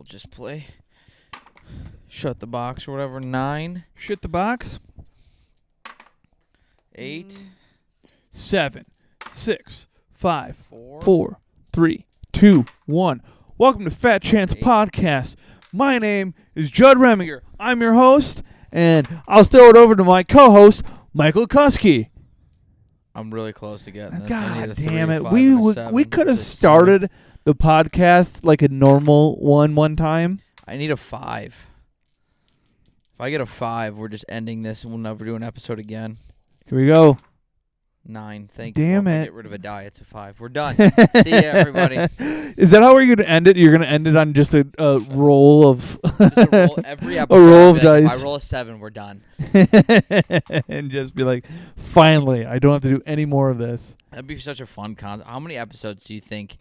we'll just play Shut the Box or whatever. 9. Shit the box. 8. 7, 6, 5, 4. 4, 3, 2, 1. Welcome to Fat Chance 8. Podcast. My name is Judd Reminger. I'm your host, and I'll throw it over to my co-host, Michael Kuski. I'm really close to getting this. God damn it. We could have started the podcast like a normal one time. I need a 5. If I get a 5, we're just ending this and we'll never do an episode again. Here we go. 9. Thank you. Damn it. Get rid of a die. It's a 5. We're done. See ya, everybody. Is that how we're going to end it? You're going to end it on just a roll of... Just a roll every episode. A roll of dice. If I roll a 7, we're done. And just be like, finally, I don't have to do any more of this. That'd be such a fun concept. How many episodes do you think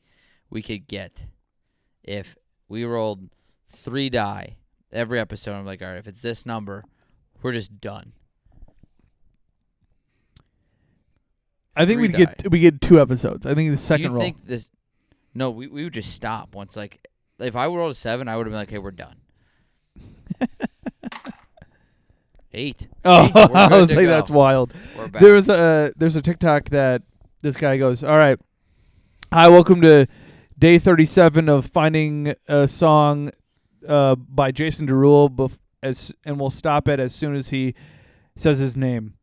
we could get if we rolled 3 die every episode? I'm like, all right, if it's this number, we're just done. I think we get 2 episodes. I think the second roll. Think this? No, we would just stop once. Like, if I rolled a 7, I would have been like, "Okay, we're done." 8. Oh, 8. We're good I was to like, go. That's wild. We're back. There's a TikTok that this guy goes, "All right, hi, welcome to day 37 of finding a song by Jason Derulo, and we'll stop it as soon as he says his name."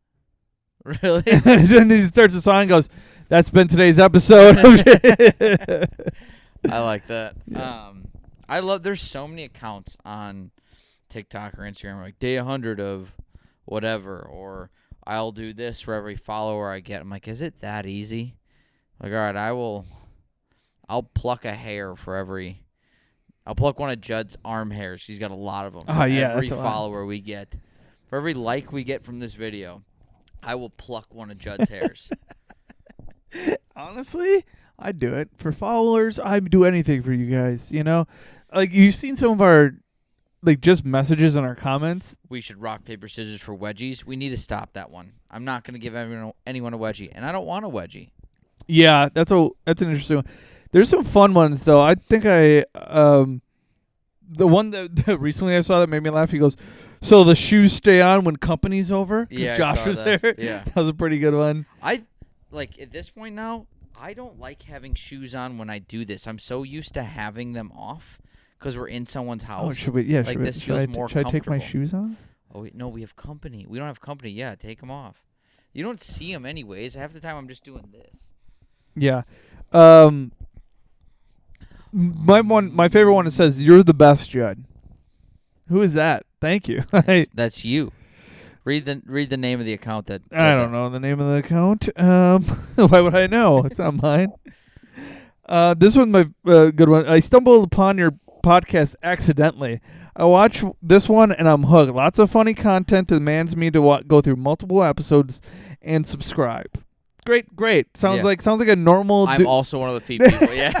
Really? And then he starts the song and goes, "That's been today's episode." I like that. Yeah. There's so many accounts on TikTok or Instagram, like day 100 of whatever, or I'll do this for every follower I get. I'm like, is it that easy? Like, all right, I'll pluck a hair for every. I'll pluck one of Judd's arm hairs. He's got a lot of them. Oh, yeah, Every that's a lot. follower we get, for every like we get from this video, I will pluck one of Judd's hairs. Honestly, I'd do it. For followers, I'd do anything for you guys, you know? Like, you've seen some of our, like, just messages in our comments. We should rock, paper, scissors for wedgies. We need to stop that one. I'm not going to give anyone a wedgie, and I don't want a wedgie. Yeah, that's an interesting one. There's some fun ones, though. I think the one that recently I saw that made me laugh, he goes, "So the shoes stay on when company's over?" Because Yeah, Josh was that. there. Yeah. That was a pretty good one. At this point now, I don't like having shoes on when I do this. I'm so used to having them off because we're in someone's house. Oh, should we? Yeah, like, should this we, feels should more I take my comfortable. shoes on? Oh, no, we have company. We don't have company. Yeah, take them off. You don't see them anyways. Half the time I'm just doing this. Yeah. My favorite one, it says, "You're the best, Judd." Who is that? Thank you. That's you. Read the name of the account that. I don't know the name of the account. Why would I know? It's not mine. This one's my good one. I stumbled upon your podcast accidentally. I watch this one and I'm hooked. Lots of funny content demands me to go through multiple episodes and subscribe. Great. Sounds like a normal. I'm also one of the few people. Yeah.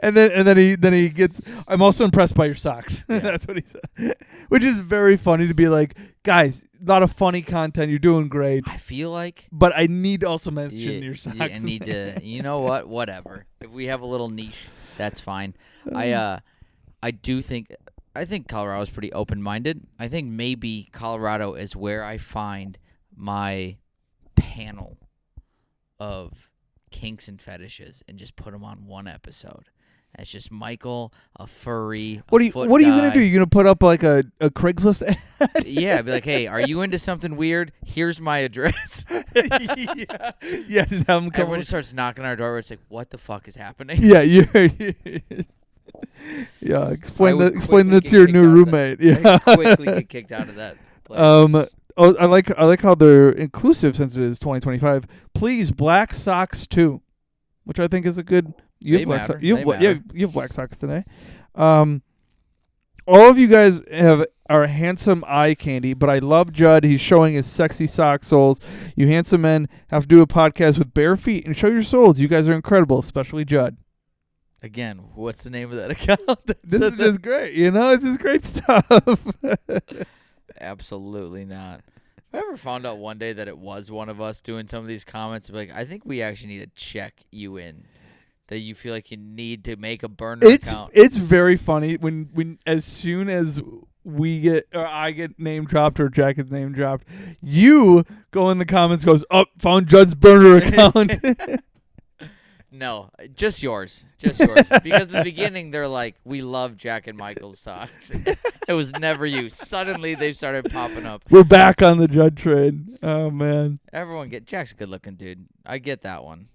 And then he gets. I'm also impressed by your socks. Yeah. That's what he said, which is very funny to be like, guys, a lot of funny content. You're doing great. I feel like. But I need to also mention your socks. Yeah, I need to. You know what? Whatever. If we have a little niche, that's fine. I think Colorado's pretty open-minded. I think maybe Colorado is where I find my panel of kinks and fetishes and just put them on one episode. And it's just Michael, a furry. What are you gonna do? You gonna put up like a Craigslist ad? Yeah, I'd be like, hey, are you into something weird? Here's my address. yeah. Just have them come. Everyone just starts knocking on our door. It's like, what the fuck is happening? Yeah, yeah. Explain that to your new roommate. Yeah. I quickly get kicked out of that place. I like how they're inclusive since it is 2025. Please, black socks too, which I think is a good. You have black socks. You have black socks today. All of you guys are handsome eye candy, but I love Judd. He's showing his sexy sock soles. You handsome men have to do a podcast with bare feet and show your soles. You guys are incredible, especially Judd. Again, what's the name of that account? This is just great. You know, it's just great stuff. Absolutely not. If I ever found out one day that it was one of us doing some of these comments, I'd be like, I think we actually need to check you in that you feel like you need to make a burner account. It's very funny when as soon as I get name dropped or Jack gets name dropped, you go in the comments, goes, "Oh, found Judd's burner account." No, just yours. Just yours. Because in the beginning, they're like, we love Jack and Michael's socks. It was never you. Suddenly, they've started popping up. We're back on the Judd train. Oh, man. Jack's a good-looking dude. I get that one.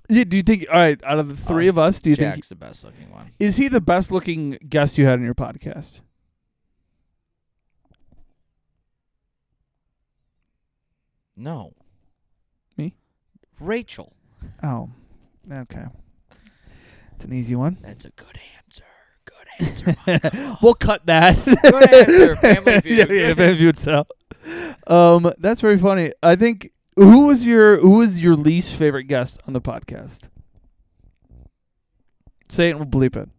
Yeah, do you think, all right, out of the three of us, do you think Jack's the best-looking one? Is he the best-looking guest you had on your podcast? No. Me? Rachel. Oh. Okay. It's an easy one. That's a good answer. Good answer, Michael. We'll cut that. Good answer. Family Feud. Yeah, Family Feud style. That's very funny. I think who was your least favorite guest on the podcast? Say it and we'll bleep it.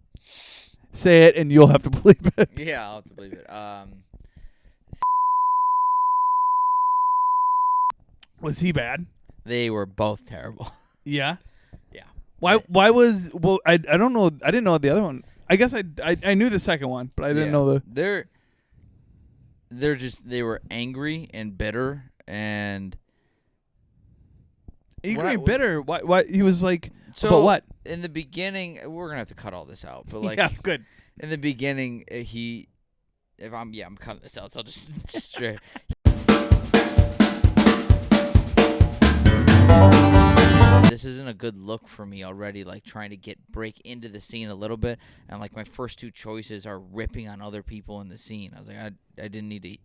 Say it and you'll have to bleep it. Yeah, I'll have to bleep it. Was he bad? They were both terrible. Yeah. Yeah. Why was I don't know. I didn't know the other one. I guess I knew the second one, but I didn't know the. They were angry and bitter and angry and bitter. Why he was like, so about what? In the beginning, we're gonna have to cut all this out. But like, yeah, good. In the beginning, I'm cutting this out. So I'll just straight. This isn't a good look for me already, like trying to break into the scene a little bit, and like my first two choices are ripping on other people in the scene. I was like, I didn't need to.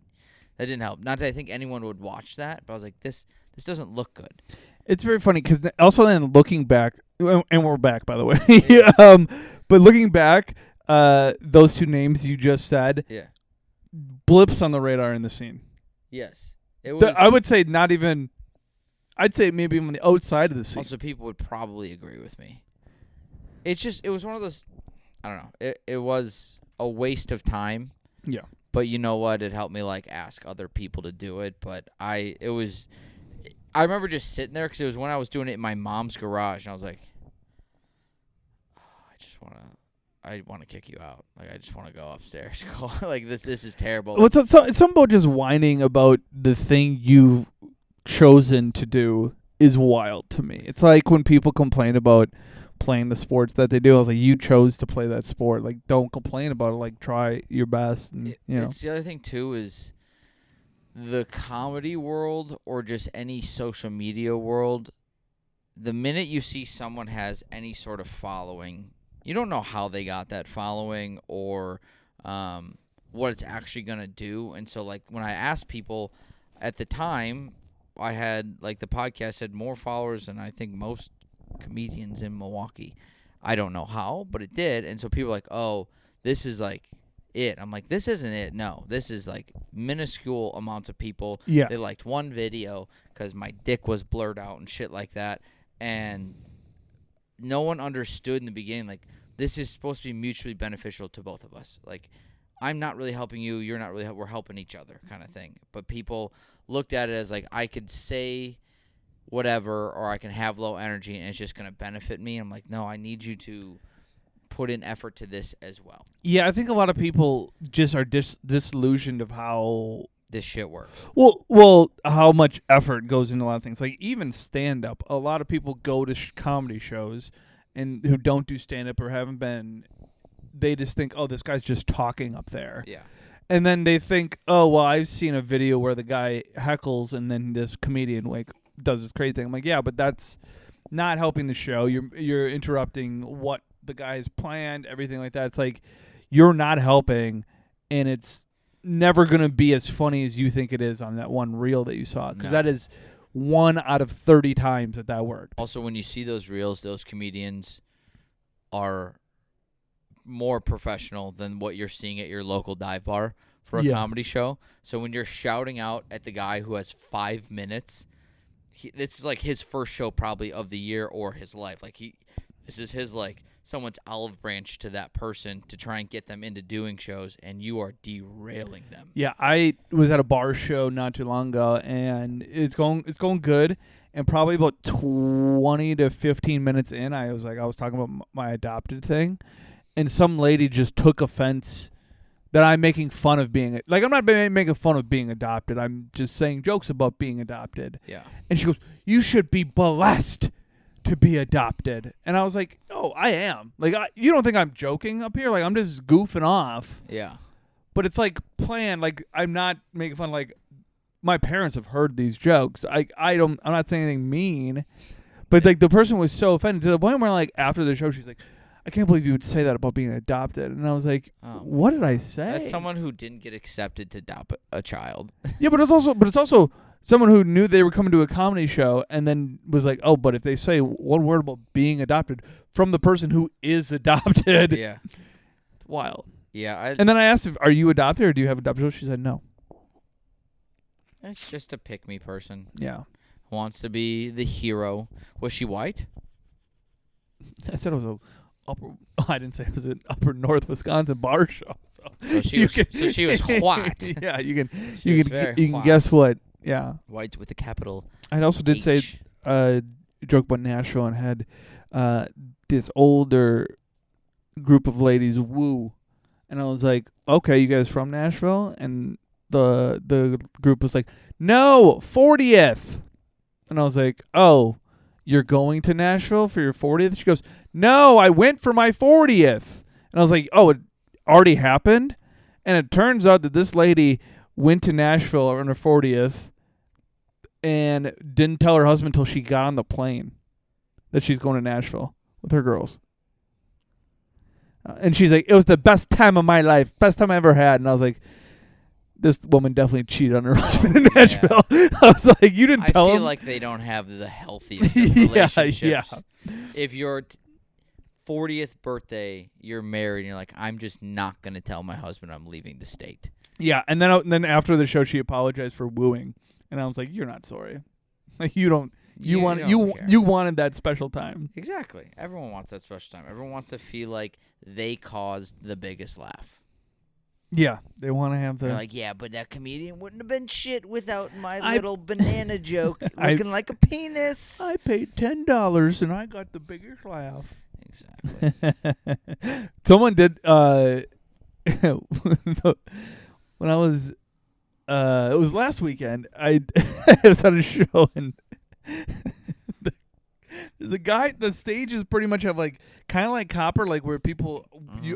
That didn't help. Not that I think anyone would watch that, but I was like, this doesn't look good. It's very funny because also then looking back, and we're back by the way. But looking back, those two names you just said, blips on the radar in the scene. Yes, it was. I would say not even. I'd say maybe even on the outside of the scene. Also, people would probably agree with me. It was one of those, I don't know. It was a waste of time. Yeah. But you know what? It helped me like ask other people to do it. But I remember just sitting there because it was when I was doing it in my mom's garage, and I was like, I want to kick you out. Like I just want to go upstairs. Like this is terrible. Well, it's something about just whining about the thing you chosen to do is wild to me. It's like when people complain about playing the sports that they do. I was like, you chose to play that sport. Like, don't complain about it. Like, try your best. And, It's the other thing too is the comedy world or just any social media world. The minute you see someone has any sort of following, you don't know how they got that following or what it's actually gonna do. And so, like, when I asked people at the time. I had, like, the podcast had more followers than I think most comedians in Milwaukee. I don't know how, but it did. And so people are like, oh, this is, like, it. I'm like, this isn't it. No, this is, like, minuscule amounts of people. Yeah. They liked one video because my dick was blurred out and shit like that. And no one understood in the beginning, like, this is supposed to be mutually beneficial to both of us. Like, I'm not really helping you. You're not really we're helping each other kind of thing. But people looked at it as like I could say whatever or I can have low energy and it's just going to benefit me. I'm like, no, I need you to put in effort to this as well. Yeah, I think a lot of people just are disillusioned of how this shit works. Well, how much effort goes into a lot of things. Like even stand-up, a lot of people go to comedy shows and who don't do stand-up or haven't been, they just think, oh, this guy's just talking up there. Yeah. And then they think, oh, well, I've seen a video where the guy heckles and then this comedian like does this crazy thing. I'm like, yeah, but that's not helping the show. You're interrupting what the guy's planned, everything like that. It's like you're not helping, and it's never going to be as funny as you think it is on that one reel that you saw. Because that is 1 out of 30 times that worked. Also, when you see those reels, those comedians are more professional than what you're seeing at your local dive bar for a comedy show. So when you're shouting out at the guy who has 5 minutes, this is like his first show probably of the year or his life. Like this is his like someone's olive branch to that person to try and get them into doing shows, and you are derailing them. Yeah, I was at a bar show not too long ago, and it's going good. And probably about 20 to 15 minutes in, I was talking about my adopted thing. And some lady just took offense that I'm making fun of being, like, I'm not making fun of being adopted. I'm just saying jokes about being adopted. Yeah. And she goes, "You should be blessed to be adopted." And I was like, "Oh, I am." Like, you don't think I'm joking up here? Like, I'm just goofing off. Yeah. But it's like planned. Like, I'm not making fun. Like, my parents have heard these jokes. I'm not saying anything mean, but like the person was so offended to the point where like after the show she's like, "I can't believe you would say that about being adopted." And I was like, "What did I say?" That's someone who didn't get accepted to adopt a child. Yeah, but it's also someone who knew they were coming to a comedy show and then was like, "Oh, but if they say one word about being adopted from the person who is adopted." Yeah. It's wild. Yeah. And then I asked if, "Are you adopted or do you have adopted?" She said no. It's just a pick-me person. Yeah. Wants to be the hero. Was she white? I said it was a upper. I didn't say it was an upper North Wisconsin bar show. So she was white. Yeah, you She can guess what. Yeah. White with a capital I also did H. say a joke about Nashville and had this older group of ladies woo, and I was like, "Okay, you guys from Nashville?" And the group was like, "No, 40th." And I was like, "Oh, you're going to Nashville for your 40th?" She goes, "No, I went for my 40th." And I was like, "Oh, it already happened?" And it turns out that this lady went to Nashville on her 40th and didn't tell her husband until she got on the plane that she's going to Nashville with her girls. And she's like, "It was the best time of my life, best time I ever had." And I was like, this woman definitely cheated on her husband in Nashville. Yeah. I was like, "You didn't tell him?" I feel like they don't have the healthiest of relationships. Yeah. If your 40th birthday, you're married, and you're like, "I'm just not going to tell my husband I'm leaving the state." Yeah, and then after the show, she apologized for wooing. And I was like, "You're not sorry. Like, you wanted that special time." Exactly. Everyone wants that special time. Everyone wants to feel like they caused the biggest laugh. Yeah, they want to have the... They're like, "Yeah, but that comedian wouldn't have been shit without my little banana joke looking like a penis." I paid $10 and I got the biggest laugh. Exactly. Someone did... when I was... it was last weekend. I was at a show and... There's a guy. The stages pretty much have like kind of like Copper, like where people,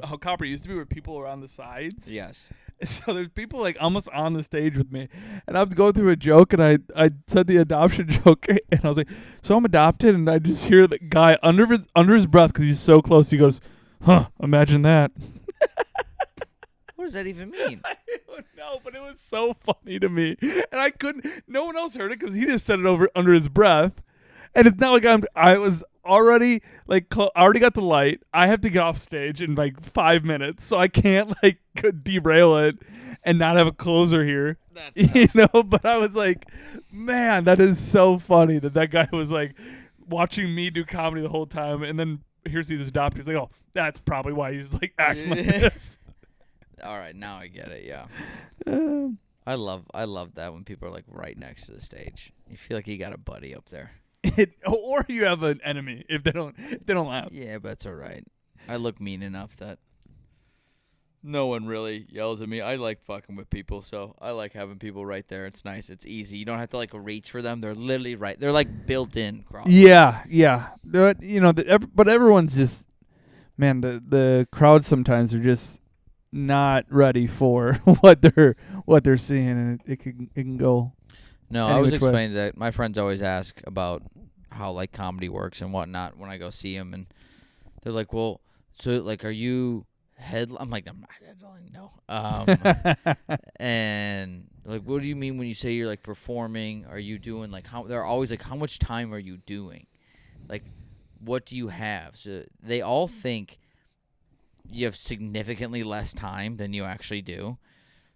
how Copper used to be, where people are on the sides. Yes. So there's people like almost on the stage with me, and I was going through a joke, and I said the adoption joke, and I was like, "So I'm adopted," and I just hear the guy under his breath because he's so close. He goes, "Huh? Imagine that." What does that even mean? I don't know, but it was so funny to me, and I couldn't. No one else heard it because he just said it under his breath. And it's not like I was already like I already got the light. I have to get off stage in like 5 minutes, so I can't like derail it and not have a closer here. That's But I was like, man, that is so funny that guy was like watching me do comedy the whole time, and then here's these adopters. He's like, "Oh, that's probably why he's like acting like this." All right, now I get it. Yeah. I love that when people are like right next to the stage. You feel like you got a buddy up there. Or you have an enemy if they don't laugh. Yeah, but that's all right. I look mean enough that no one really yells at me. I like fucking with people, so I like having people right there. It's nice. It's easy. You don't have to like reach for them. They're literally right. They're like built in. Yeah. But but everyone's just, man. The crowd sometimes are just not ready for what they're seeing, and it can go. No, I was explaining that my friends always ask about how like comedy works and whatnot when I go see them, and they're like, "Well, so like, are you head?" I'm like, "I'm not headlining, no." And like, what do you mean when you say you're like performing? Are you doing like how? They're always like, "How much time are you doing? Like, what do you have?" So they all think you have significantly less time than you actually do.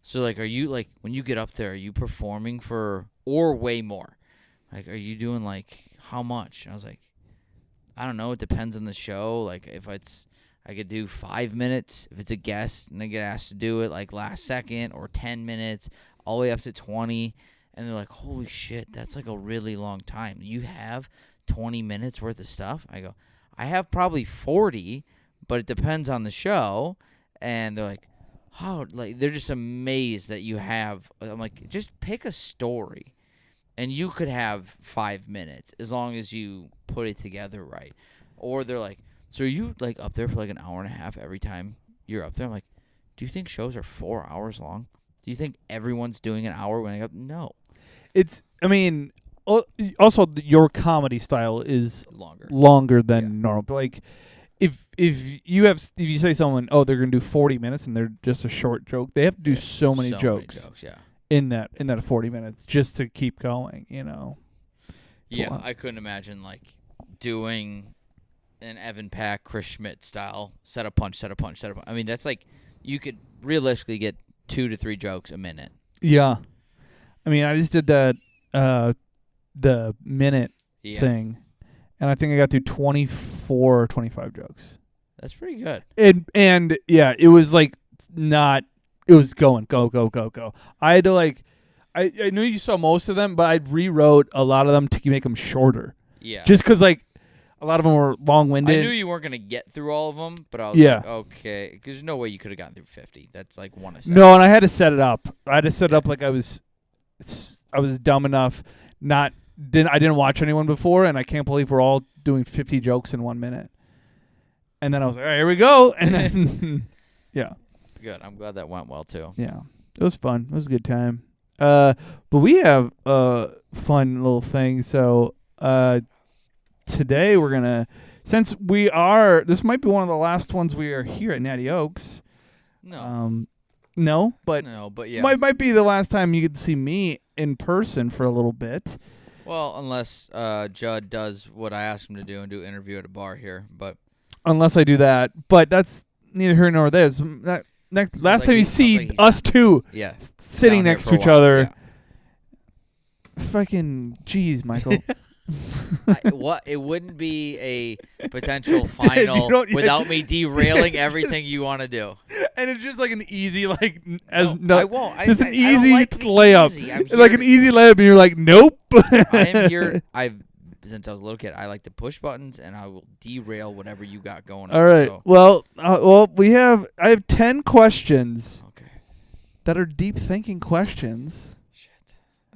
So, like, are you, like, when you get up there, are you performing for, or way more? Like, are you doing, like, how much? And I was like, I don't know. It depends on the show. Like, if it's, I could do 5 minutes if it's a guest and they get asked to do it, like, last second, or 10 minutes, all the way up to 20. And they're like, holy shit, that's like a really long time. You have 20 minutes worth of stuff? I go, I have probably 40, but it depends on the show. And they're like, oh, like they're just amazed that you have. I'm like, just pick a story, and you could have 5 minutes as long as you put it together right. Or they're like, so are you like up there for like an hour and a half every time you're up there? I'm like, do you think shows are 4 hours long? Do you think everyone's doing an hour when I go? No. I mean, also your comedy style is longer than normal. Like, if you say someone, oh, they're gonna do 40 minutes and they're just a short joke, they have to do so many jokes in that 40 minutes just to keep going. Yeah, I couldn't imagine like doing an Evan Pack, Chris Schmidt style set a punch. I mean, that's like you could realistically get 2 to 3 jokes a minute. Yeah. I mean, I just did that the minute thing, and I think I got through 24 or 25 jokes. That's pretty good. And yeah, it was like not. It was going go. I had to like. I knew you saw most of them, but I rewrote a lot of them to make them shorter. Yeah. Just because like a lot of them were long-winded. I knew you weren't gonna get through all of them, but I was like, okay, because there's no way you could have gotten through 50. That's like one a second. No, and I had to set it up. I had to set it up like I was dumb enough. I didn't watch anyone before, and I can't believe we're all doing 50 jokes in 1 minute. And then I was like, all right, here we go. And then, yeah. Good. I'm glad that went well, too. Yeah. It was fun. It was a good time. But we have a fun little thing. So today we're going to, since this might be one of the last ones we are here at Natty Oaks. No. No, but yeah. Might be the last time you get to see me in person for a little bit. Well, unless Judd does what I asked him to do and do an interview at a bar here, but unless I do that, but that's neither here nor there. Last time you see us two sitting next to each other. Yeah. Fucking jeez, Michael. It wouldn't be a potential final without me derailing everything you want to do. And it's just like an easy I won't. Just an easy layup. Easy. Like an easy layup, and you're like, nope. I am here. Since I was a little kid, I like to push buttons, and I will derail whatever you got going on. All right. So. Well, I have 10 questions. Okay. That are deep thinking questions.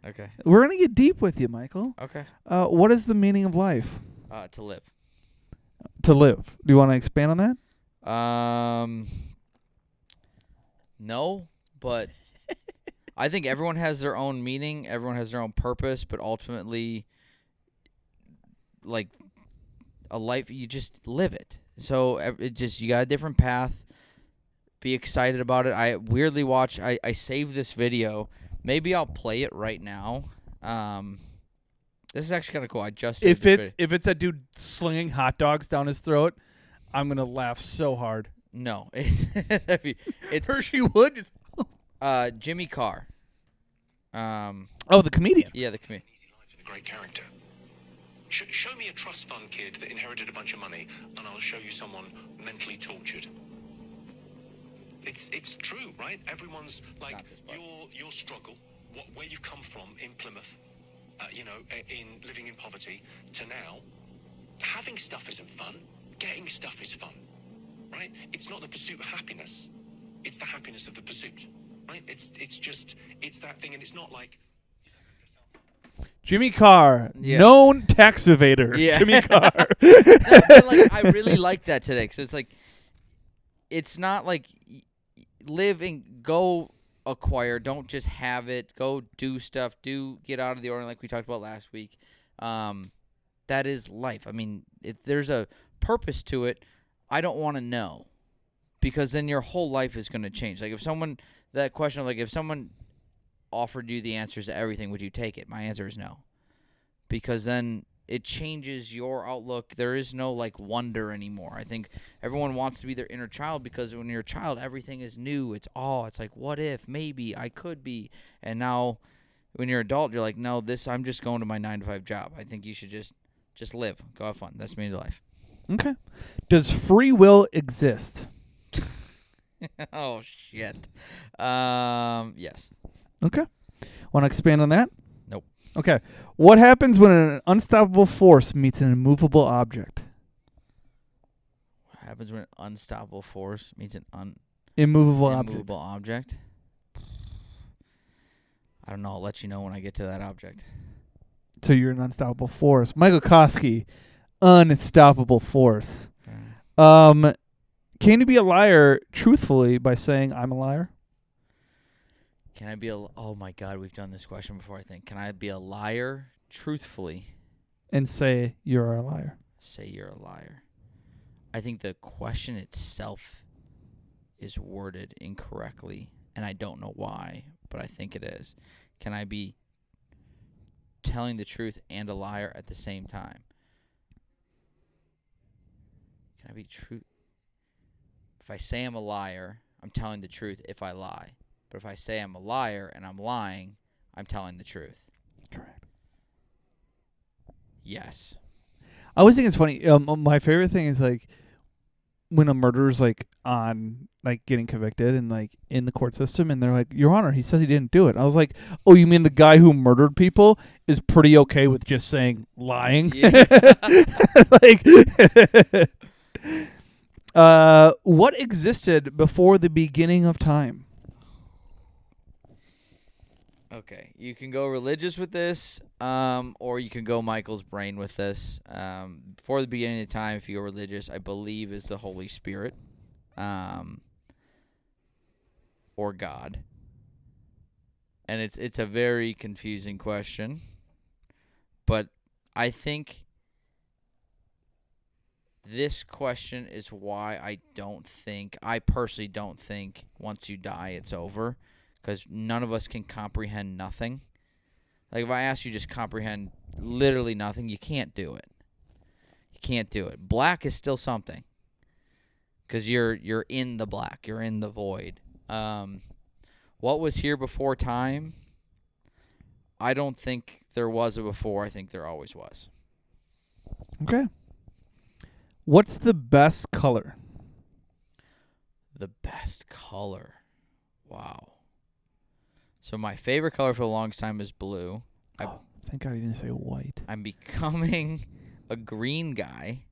Okay. We're going to get deep with you, Michael. Okay. What is the meaning of life? To live. To live. Do you want to expand on that? No, but I think everyone has their own meaning. Everyone has their own purpose, but ultimately, like a life, you just live it. So you got a different path. Be excited about it. I weirdly watch. I saved this video. Maybe I'll play it right now. This is actually kind of cool. I just saved if it's a dude slinging hot dogs down his throat, I'm gonna laugh so hard. No, it's Hershey Wood. Just Jimmy Carr. The comedian. Yeah, the comedian. A great character. Show me a trust fund kid that inherited a bunch of money, and I'll show you someone mentally tortured. It's true, right? Everyone's like your struggle, where you've come from in Plymouth, in living in poverty, to now. Having stuff isn't fun. Getting stuff is fun, right? It's not the pursuit of happiness. It's the happiness of the pursuit, right? It's that thing, and it's not like. Jimmy Carr, known tax evader. Yeah. Jimmy Carr. I really like that today, because it's like, it's not like live and go acquire. Don't just have it. Go do stuff. Get out of the order like we talked about last week. That is life. I mean, if there's a purpose to it, I don't want to know, because then your whole life is going to change. Like if someone offered you the answers to everything, would you take it? My answer is no, because then it changes your outlook. There is no like wonder anymore. I think everyone wants to be their inner child, because when you're a child, everything is new. It's like, what if, maybe I could be. And now when you're an adult, you're like, no, I'm just going to my 9-to-5 job. I think you should just live, go have fun. That's me to life. Okay. Does free will exist? Oh shit. Yes. Okay. Want to expand on that? Okay. What happens when an unstoppable force meets an immovable object? What happens when an unstoppable force meets an immovable object? I don't know. I'll let you know when I get to that object. So you're an unstoppable force. Michael Koski, unstoppable force. Okay. Can you be a liar truthfully by saying I'm a liar? Can I be oh my God, we've done this question before, I think. Can I be a liar truthfully? And say you're a liar. Say you're a liar. I think the question itself is worded incorrectly, and I don't know why, but I think it is. Can I be telling the truth and a liar at the same time? Can I be true? If I say I'm a liar, I'm telling the truth if I lie. But if I say I'm a liar and I'm lying, I'm telling the truth. Correct. Yes. I always think it's funny. My favorite thing is like when a murderer's like on like getting convicted and like in the court system, and they're like, "Your Honor, he says he didn't do it." I was like, "Oh, you mean the guy who murdered people is pretty okay with just saying lying?" Yeah. Like, what existed before the beginning of time? Okay, you can go religious with this, or you can go Michael's brain with this. Before the beginning of time, if you go religious, I believe is the Holy Spirit, or God. And it's a very confusing question, but I think this question is why I personally don't think once you die it's over. Because none of us can comprehend nothing. Like, if I ask you just comprehend literally nothing, you can't do it. You can't do it. Black is still something. Because you're in the black. You're in the void. What was here before time? I don't think there was a before. I think there always was. Okay. What's the best color? The best color. Wow. So my favorite color for the longest time is blue. Thank God you didn't say white. I'm becoming a green guy.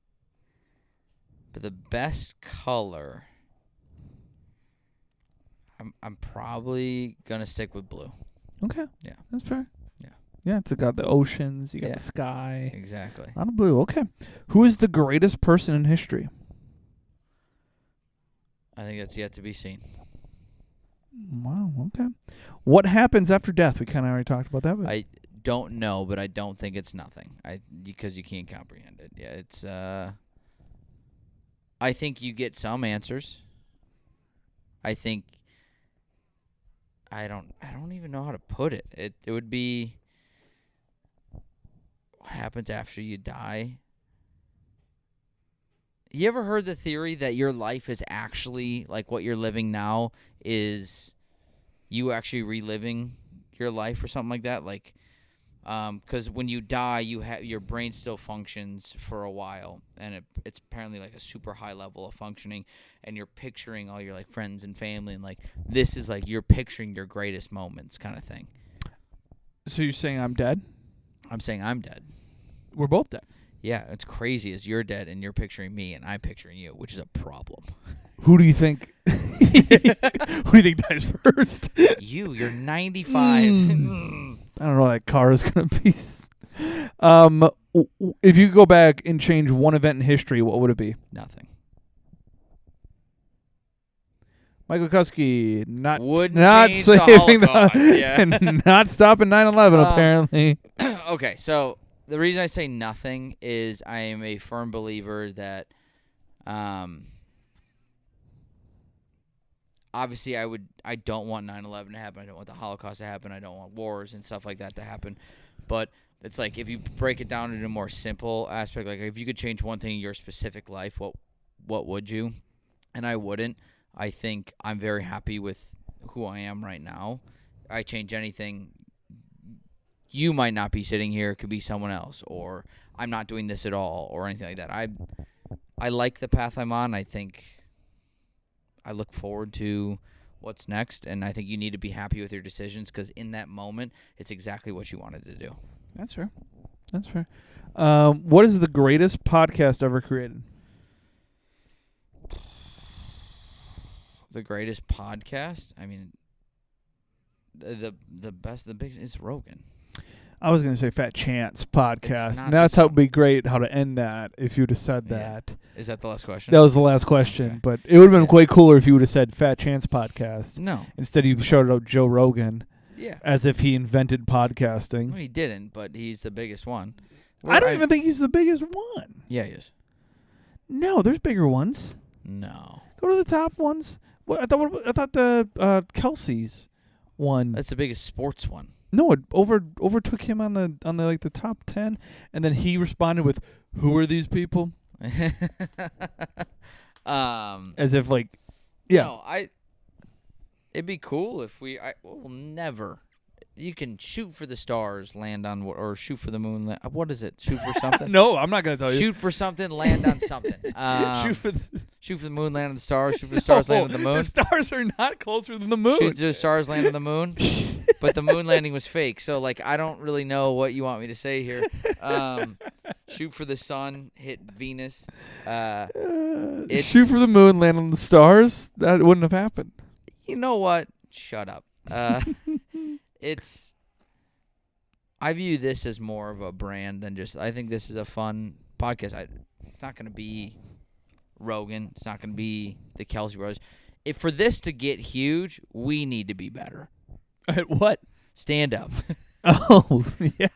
But the best color, I'm probably gonna stick with blue. Okay. Yeah. That's fair. Yeah. Yeah, it's got the oceans, you got the sky. Exactly. A lot of blue. Okay. Who is the greatest person in history? I think that's yet to be seen. Wow, okay. What happens after death? We kind of already talked about that. But I don't know, but I don't think it's nothing. Because you can't comprehend it. Yeah, it's I think you get some answers. I think I don't even know how to put it. It would be what happens after you die. You ever heard the theory that your life is actually like what you're living now is you actually reliving your life or something like that? Like, because when you die, your brain still functions for a while, and it's apparently like a super high level of functioning, and you're picturing all your like friends and family, and like this is like you're picturing your greatest moments kind of thing. So you're saying I'm dead? I'm saying I'm dead. We're both dead. Yeah, it's crazy as you're dead and you're picturing me and I'm picturing you, which is a problem. Who do you think? Who do you think dies first? You're 95. I don't know how that car is gonna be. If you could go back and change one event in history, what would it be? Nothing. Michael Kuski not change saving the Holocaust, and not stopping 9/11 apparently. Okay, so the reason I say nothing is I am a firm believer that obviously I don't want 9/11 to happen. I don't want the Holocaust to happen. I don't want wars and stuff like that to happen. But it's like if you break it down into a more simple aspect, like if you could change one thing in your specific life, what would you? And I wouldn't. I think I'm very happy with who I am right now. I change anything. You might not be sitting here. It could be someone else. Or I'm not doing this at all or anything like that. I like the path I'm on. I think I look forward to what's next, and I think you need to be happy with your decisions because in that moment, it's exactly what you wanted to do. That's fair. That's fair. What is the greatest podcast ever created? The greatest podcast? I mean, the biggest is Rogan. I was going to say Fat Chance podcast. And that's how it would be great how to end that if you would have said that. Is that the last question? That was the last question. Okay. But it would have been way cooler if you would have said Fat Chance podcast. No. Instead, you shouted out Joe Rogan. Yeah. As if he invented podcasting. Well, he didn't, but he's the biggest one. I don't even think he's the biggest one. Yeah, he is. No, there's bigger ones. No. Go to the top ones. Well, I thought the Kelsey's one. That's the biggest sports one. No, it overtook him on the top 10, and then he responded with, "Who are these people?" As if like, yeah. No, it'd be cool if we'll never. You can shoot for the stars, land on or shoot for the moon. What is it? Shoot for something? No, I'm not gonna tell you. Shoot for something, land on something. Shoot for the moon, land on the stars. Shoot for the stars, land on the moon. The stars are not closer than the moon. Shoot for the stars, land on the moon. But the moon landing was fake, so like I don't really know what you want me to say here. Shoot for the sun, hit Venus. Shoot for the moon, land on the stars. That wouldn't have happened. You know what? Shut up. I view this as more of a brand than just. I think this is a fun podcast. It's not going to be Rogan. It's not going to be the Kelsey Brothers. If for this to get huge, we need to be better. At what? Stand up. Oh, yeah.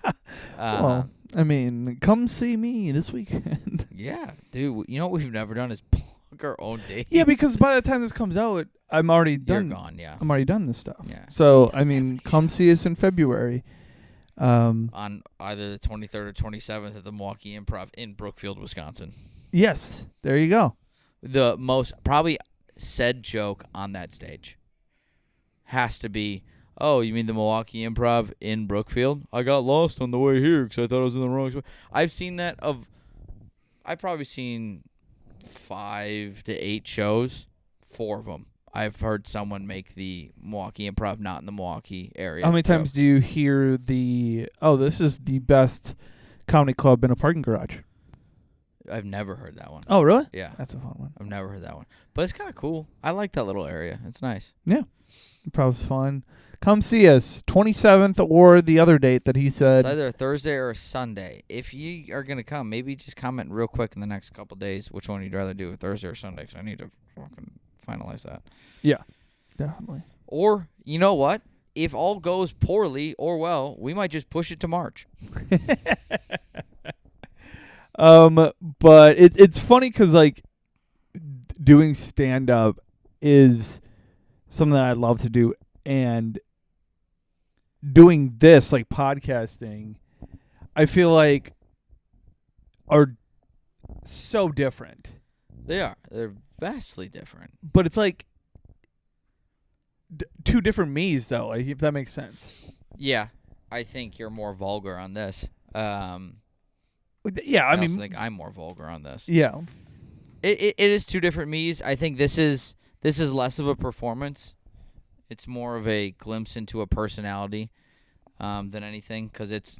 Well, I mean, come see me this weekend. Yeah, dude. You know what we've never done is plug our own dates. Yeah, because by the time this comes out, I'm already done. You're gone, yeah. I'm already done this stuff. Yeah. So, I mean, come see us in February. On either the 23rd or 27th at the Milwaukee Improv in Brookfield, Wisconsin. Yes. There you go. The most probably said joke on that stage has to be, "Oh, you mean the Milwaukee Improv in Brookfield? I got lost on the way here because I thought I was in the wrong spot." I've seen that I've probably seen 5 to 8 shows. 4 of them I've heard someone make the Milwaukee Improv not in the Milwaukee area. How many times do you hear this is the best comedy club in a parking garage? I've never heard that one. Oh, really? Yeah. That's a fun one. I've never heard that one. But it's kind of cool. I like that little area. It's nice. Yeah. Improv's fun. Come see us, 27th or the other date that he said. It's either a Thursday or a Sunday. If you are going to come, maybe just comment real quick in the next couple days which one you'd rather do, a Thursday or Sunday, because I need to fucking finalize that. Yeah, definitely. Or, you know what? If all goes poorly or well, we might just push it to March. But it's funny because, like, doing stand-up is something that I love to do, and doing this, like podcasting, I feel like are so different. They are. They're vastly different. But it's like two different me's, though, like, if that makes sense. Yeah. I think you're more vulgar on this. Yeah, I mean, think I'm more vulgar on this. Yeah. It is two different me's. I think this is less of a performance. It's more of a glimpse into a personality than anything, because it's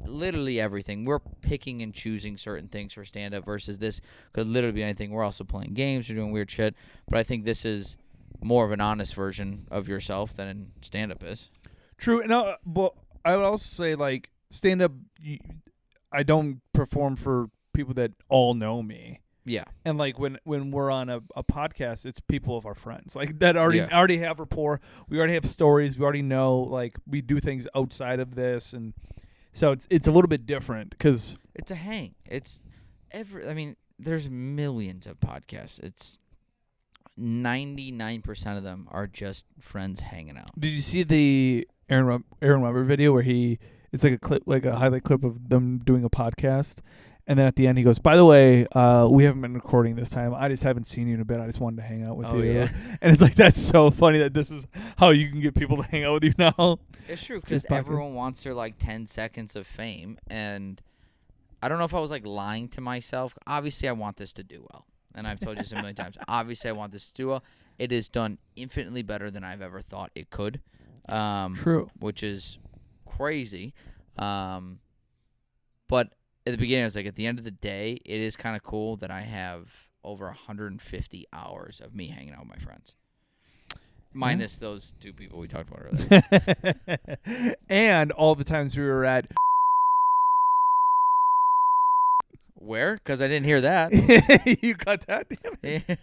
literally everything. We're picking and choosing certain things for stand-up versus this could literally be anything. We're also playing games. We're doing weird shit. But I think this is more of an honest version of yourself than stand-up is. True. And but I would also say, like, stand-up, I don't perform for people that all know me. Yeah. And like when we're on a podcast, it's people of our friends, like that already have rapport. We already have stories. We already know, like, we do things outside of this, and so it's a little bit different because it's a hang. I mean, there's millions of podcasts. It's 99% of them are just friends hanging out. Did you see the Aaron Weber video where it's like a clip, like a highlight clip of them doing a podcast? And then at the end, he goes, "By the way, we haven't been recording this time. I just haven't seen you in a bit. I just wanted to hang out with you." Yeah. And it's like, that's so funny that this is how you can get people to hang out with you now. It's true, because everyone wants their, like, 10 seconds of fame. And I don't know if I was, like, lying to myself. Obviously, I want this to do well. And I've told you this a million times. Obviously, I want this to do well. it is done infinitely better than I've ever thought it could. True. Which is crazy. But at the beginning, I was like, at the end of the day, it is kind of cool that I have over 150 hours of me hanging out with my friends. Minus those 2 people we talked about earlier. And all the times we were at... Where? Because I didn't hear that. You got that? Damn it.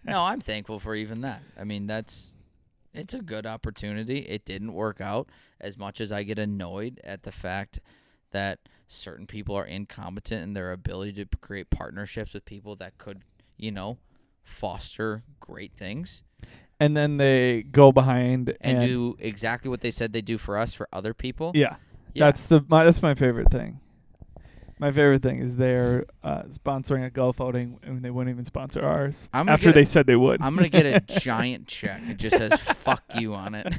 No, I'm thankful for even that. I mean, it's a good opportunity. It didn't work out as much as I get annoyed at the fact that certain people are incompetent in their ability to create partnerships with people that could, foster great things. And then they go behind and do exactly what they said they do for us for other people. Yeah. That's my favorite thing. My favorite thing is they're sponsoring a golf outing and they wouldn't even sponsor ours after they said they would. I'm going to get a giant check. It just says fuck you on it.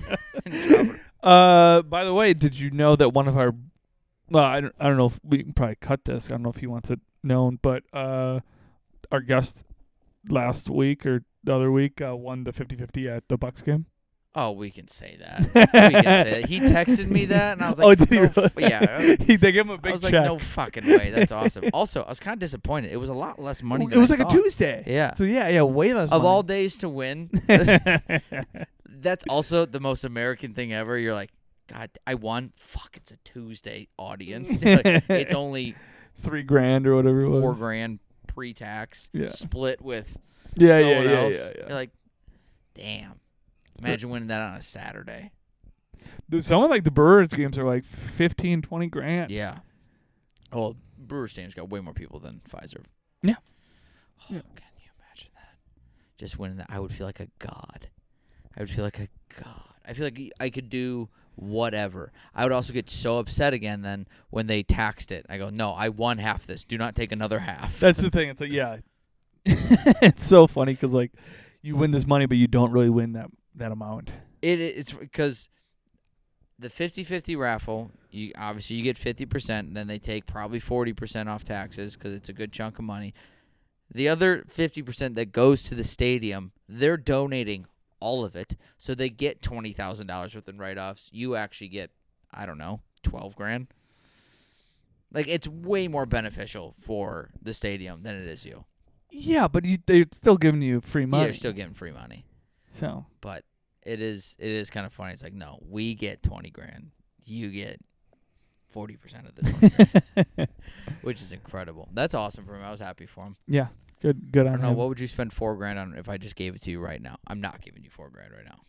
By the way, did you know that one of our... Well, I don't know if we can probably cut this. I don't know if he wants it known, but our guest last week or the other week won the 50-50 at the Bucks game. Oh, we can say that. We can say that. He texted me that, and I was like, "Oh, did he really?" Yeah. They gave him a big check. I was like, "No fucking way. That's awesome." Also, I was kind of disappointed. It was a lot less money than it was I like thought. A Tuesday. Yeah. So yeah, way less of money. all days to win. That's also the most American thing ever. You're like, God, I won. Fuck, it's a Tuesday audience. It's only $3,000 or whatever it was. $4,000 pre-tax. Yeah. Split with yeah. You're like, damn. Imagine winning that on a Saturday. Some of the Brewers games are like $15,000-$20,000. Yeah. Well, Brewers Stadium's got way more people than Pfizer. Yeah. Oh, yeah. Can you imagine that? Just winning that, I would feel like a god. I feel like I could do whatever. I would also get so upset again then when they taxed it. I go, no, I won half this. Do not take another half. That's the thing. It's like, yeah. It's so funny because you win this money, but you don't really win that amount. It's because the 50-50 raffle, you get 50%, and then they take probably 40% off taxes because it's a good chunk of money. The other 50% that goes to the stadium, they're donating all of it, so they get $20,000 worth in write-offs. You actually get, I don't know, $12,000. It's way more beneficial for the stadium than it is you. Yeah, but they're still giving you free money. Yeah, you're still getting free money. So, but it is kind of funny. It's like, no, we get $20,000. You get 40% of the $20,000, which is incredible. That's awesome for him. I was happy for him. Yeah, good on him. I don't know, what would you spend $4,000 on if I just gave it to you right now? I'm not giving you $4,000 right now.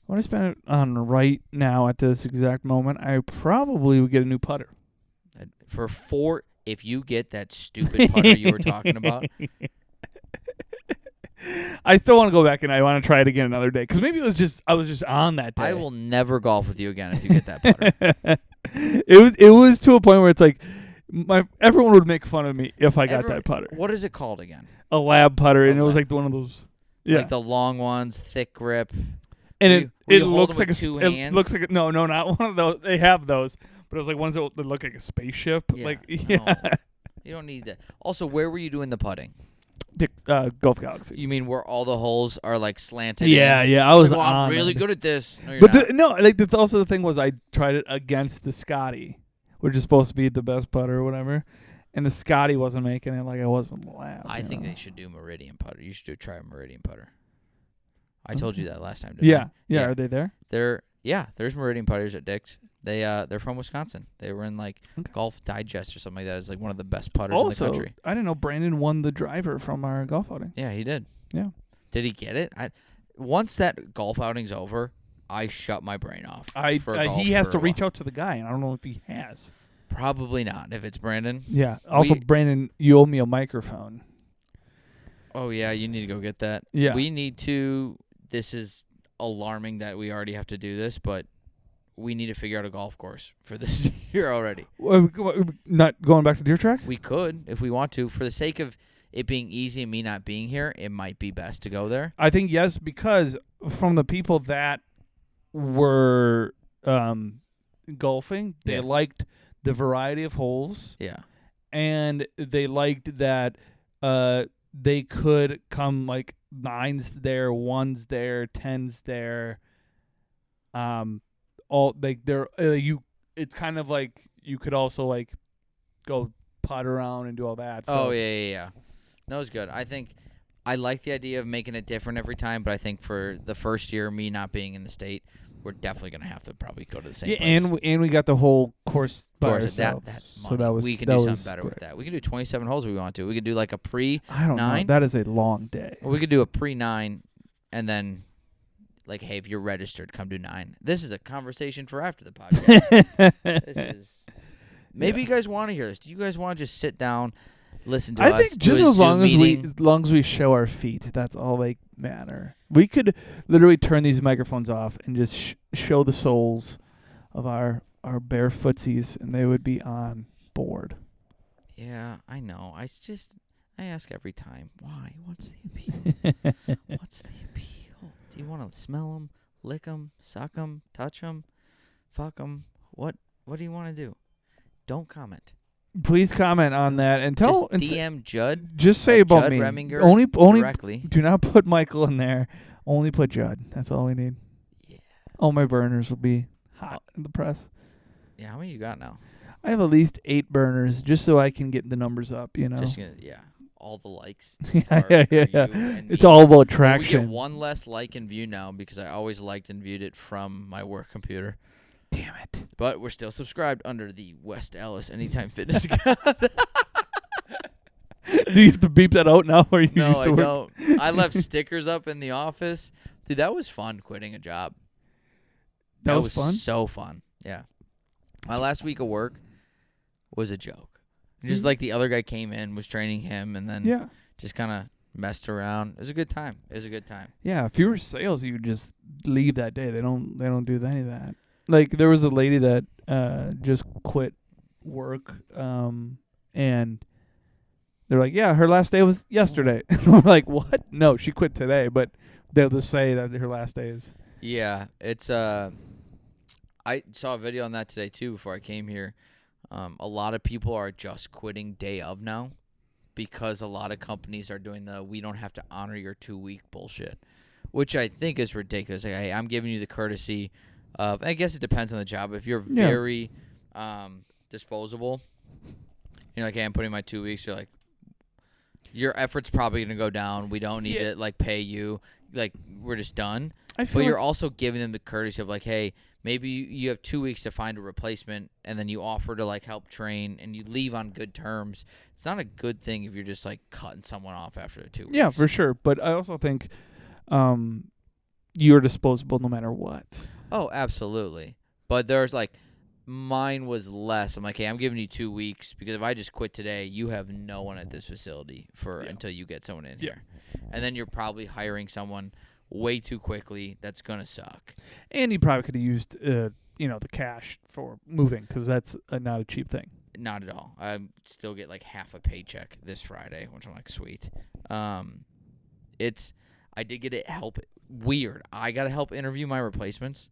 What I spend it on right now at this exact moment, I probably would get a new putter. If you get that stupid putter you were talking about. I still want to go back and I want to try it again another day because maybe I was just on that day. I will never golf with you again if you get that putter. It was to a point where it's like everyone would make fun of me if I got that putter. What is it called again? A lab putter, and it was like one of those. Yeah, like the long ones, thick grip. And it looks like two hands? It looks like no, not one of those. They have those. But it was like ones that look like a spaceship. Yeah, No, you don't need that. Also, where were you doing the putting? Golf Galaxy. You mean where all the holes are slanted? Yeah, in? yeah. I was I'm really good at this. No, but that's also the thing was I tried it against the Scotty, which is supposed to be the best putter or whatever, and the Scotty wasn't making it. I wasn't the lab. I think they should do Meridian putter. You should try a Meridian putter. I told you that last time. Yeah. Are they there? There's Meridian putters at Dick's. They're from Wisconsin. They were in Golf Digest or something like that. It's one of the best putters in the country. I didn't know Brandon won the driver from our golf outing. Yeah, he did. Yeah. Did he get it? Once that golf outing's over, I shut my brain off. He has to reach out to the guy, and I don't know if he has. Probably not. If it's Brandon. Yeah. Also, Brandon, you owe me a microphone. Oh yeah, you need to go get that. Yeah. We need to. This is alarming that we already have to do this, but we need to figure out a golf course for this year already. Not going back to Deer Track? We could, if we want to. For the sake of it being easy and me not being here, it might be best to go there. I think yes, because from the people that were golfing, they liked the variety of holes. Yeah. And they liked that they could come like 9's there, 1's there, 10's there. All like they're it's kind of like you could also like go putt around and do all that. So. Oh yeah. No, it's good. I think I like the idea of making it different every time, but I think for the first year, me not being in the state, we're definitely gonna have to probably go to the same place. And we got the whole course by ourselves. That's money. So that was, we can that do was something better great. with that. We can do 27 holes if we want to. We could do like a pre-9. I don't know. That is a long day. Or we could do a pre-9 and then like, hey, if you're registered, come do 9. This is a conversation for after the podcast. This is maybe you guys want to hear this. Do you guys want to just sit down, listen to us? I think just as long as we show our feet, that's all they matter. We could literally turn these microphones off and just show the soles of our bare footsies, and they would be on board. Yeah, I know. I ask every time, why? What's the appeal? What's the appeal? Do you want to smell them, lick them, suck them, touch them, fuck them? What do you want to do? Don't comment. Please comment on that and tell. Just DM Judd. Just say about Judd me. Reminger only directly. Do not put Michael in there. Only put Judd. That's all we need. Yeah. All my burners will be hot in the press. Yeah, how many you got now? I have at least 8 burners just so I can get the numbers up. All the likes. Yeah. It's me. all about traction. We get one less like and view now because I always liked and viewed it from my work computer. Damn it. But we're still subscribed under the West Ellis Anytime Fitness account. Do you have to beep that out now? Or you No, used to I work? don't. I left stickers up in the office. Dude, that was fun quitting a job. That was fun? So fun. Yeah. My last week of work was a joke. Just like the other guy came in, was training him, and then just kind of messed around. It was a good time. Yeah, if you were sales, you would just leave that day. They don't do any of that. Like there was a lady that just quit work, and they're like, "Yeah, her last day was yesterday." And we're like, "What? No, she quit today." But they'll just say that her last day is. Yeah, it's I saw a video on that today too before I came here. A lot of people are just quitting day of now because a lot of companies are doing the we don't have to honor your 2-week bullshit, which I think is ridiculous. Like, hey, I'm giving you the courtesy of, I guess it depends on the job. If you're very disposable, you're like, hey, I'm putting my 2 weeks. You're like, your effort's probably going to go down. We don't need to like pay you. Like, we're just done. But you're also giving them the courtesy of like, hey, maybe you have 2 weeks to find a replacement, and then you offer to like help train, and you leave on good terms. It's not a good thing if you're just like cutting someone off after 2 weeks. Yeah, for sure. But I also think you're disposable no matter what. Oh, absolutely. But there's like, mine was less. I'm like, hey, I'm giving you 2 weeks because if I just quit today, you have no one at this facility until you get someone in here. And then you're probably hiring someone way too quickly. That's going to suck. And you probably could have used, the cash for moving because that's not a cheap thing. Not at all. I still get like half a paycheck this Friday, which I'm like, sweet. I did get it help. Weird. I got to help interview my replacements.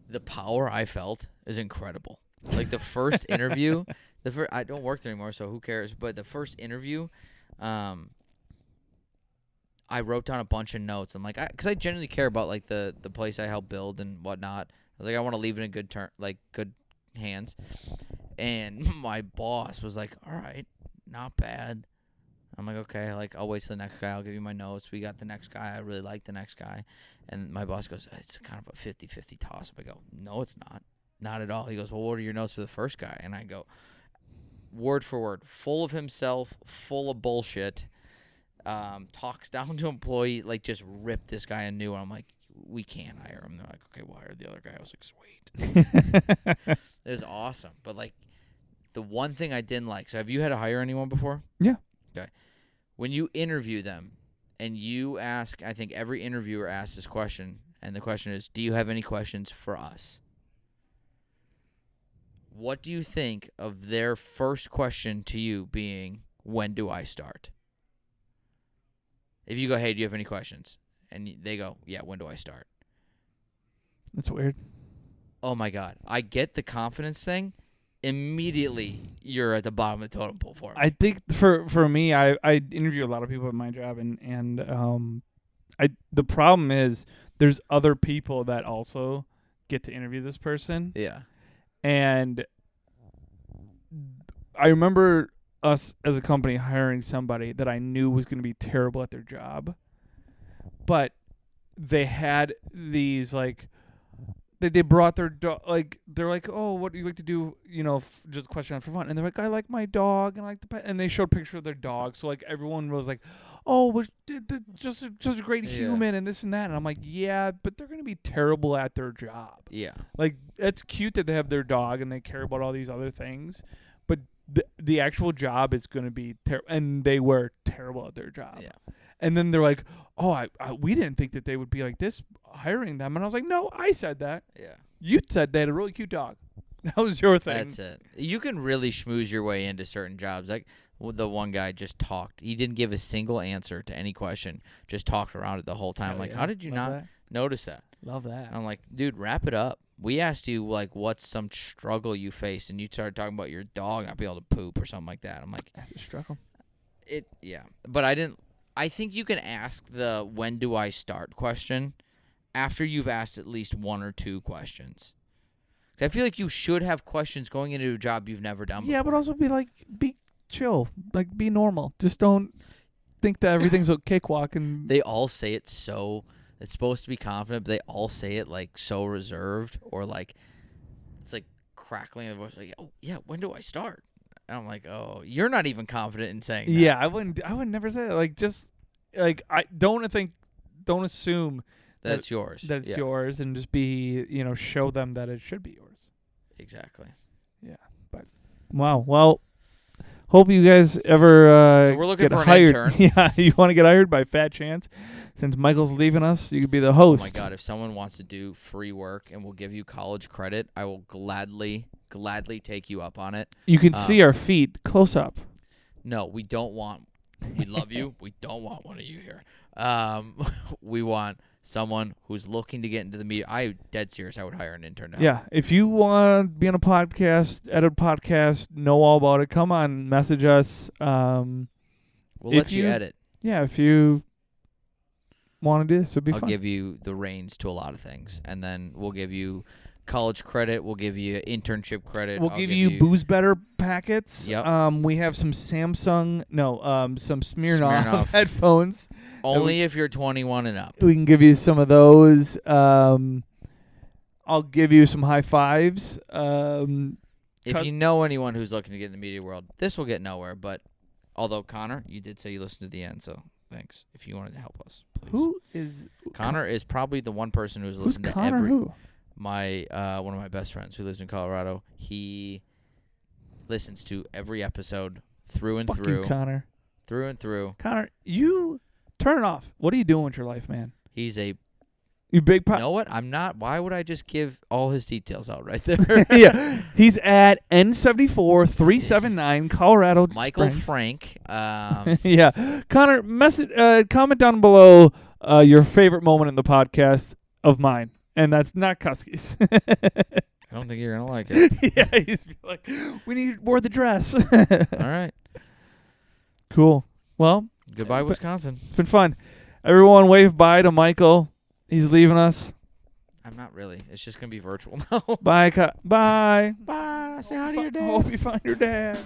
The power I felt is incredible. Like the first interview, I don't work there anymore, so who cares? But the first interview, I wrote down a bunch of notes. I'm like, because I genuinely care about like the place I help build and whatnot. I was like, I want to leave it in good hands. And my boss was like, all right, not bad. I'm like, okay, like I'll wait till the next guy. I'll give you my notes. We got the next guy. I really like the next guy. And my boss goes, it's kind of a 50-50 toss-up. I go, no, it's not. Not at all. He goes, well, what are your notes for the first guy? And I go, word for word, full of himself, full of bullshit, talks down to employee, like just ripped this guy a new one. I'm like, we can't hire him. They're like, okay, we'll hire the other guy. I was like, sweet. It was awesome. But like the one thing I didn't like, so have you had to hire anyone before? Yeah. Okay. When you interview them and you ask, I think every interviewer asks this question, and the question is, do you have any questions for us? What do you think of their first question to you being, when do I start? If you go, hey, do you have any questions? And they go, yeah, when do I start? That's weird. Oh, my God. I get the confidence thing, immediately you're at the bottom of the totem pole for me. I think for me, I interview a lot of people at my job, and the problem is there's other people that also get to interview this person. Yeah. And I remember us as a company hiring somebody that I knew was going to be terrible at their job, but they had these like they brought their dog, like they're like, oh, what do you like to do, just a question for fun, and they're like, I like my dog and I like the pet, and they showed a picture of their dog, so like everyone was like, oh, just a great human and this and that, and I'm like, yeah, but they're gonna be terrible at their job. Yeah, like it's cute that they have their dog and they care about all these other things, but the actual job is gonna be terrible, and they were terrible at their job. Yeah. And then they're like, oh, we didn't think that they would be like this hiring them. And I was like, no, I said that. Yeah. You said they had a really cute dog. That was your thing. That's it. You can really schmooze your way into certain jobs. Like the one guy just talked. He didn't give a single answer to any question. Just talked around it the whole time. I'm like, how did you not notice that? Love that. I'm like, dude, wrap it up. We asked you, like, what's some struggle you face, and you started talking about your dog not being able to poop or something like that. I'm like, that's a struggle. Yeah. But I didn't. I think you can ask the when do I start question after you've asked at least one or two questions. I feel like you should have questions going into a job you've never done before. Yeah, but also be chill. Like, be normal. Just don't think that everything's a cakewalk. And they all say it so, it's supposed to be confident, but they all say it like so reserved, or like it's like crackling in the voice, like, oh, yeah, when do I start? And I'm like, oh, you're not even confident in saying that. Yeah, I would never say that. Like, just, like, don't assume that it's yours. That it's yours, and just be, show them that it should be yours. Exactly. Yeah, but, wow. Well, hope you guys ever so we're looking get for hired. An intern. Yeah, you want to get hired by Fat Chance. Since Michael's leaving us, you could be the host. Oh, my God. If someone wants to do free work and will give you college credit, I will gladly take you up on it. You can see our feet close up. No, we don't want. We love you. We don't want one of you here. We want someone who's looking to get into the media. I'm dead serious. I would hire an intern. Yeah, if you want to be on a podcast, edit a podcast, know all about it, come on, message us. We'll let you edit. Yeah, if you want to do this, it'll be fun. I'll give you the reins to a lot of things, and then we'll give you college credit. We'll give you internship credit. We'll give you Booze Better packets. Yep. We have some some Smirnoff headphones. Only if you're 21 and up. We can give you some of those. I'll give you some high fives. If you know anyone who's looking to get in the media world, this will get nowhere. But although Connor, you did say you listened to the end, so thanks. If you wanted to help us, please. Who is Connor? Is probably the one person who's listened to Connor? Who? My one of my best friends who lives in Colorado. He listens to every episode through and Fuck through. You, Connor. Through and through. Connor, you turn it off. What are you doing with your life, man? He's a. You big. You know what? I'm not. Why would I just give all his details out right there? Yeah, he's at N74 379 Colorado. Michael Springs. Frank. Yeah, Connor. Comment down below your favorite moment in the podcast of mine. And that's not Kuski's. I don't think you're going to like it. Yeah, he's like, we wore the dress. All right. Cool. Well. Goodbye, Wisconsin. It's been fun. Everyone wave bye to Michael. He's leaving us. I'm not really. It's just going to be virtual now. Bye. Bye. Bye. Say hi to your dad. Hope you find your dad.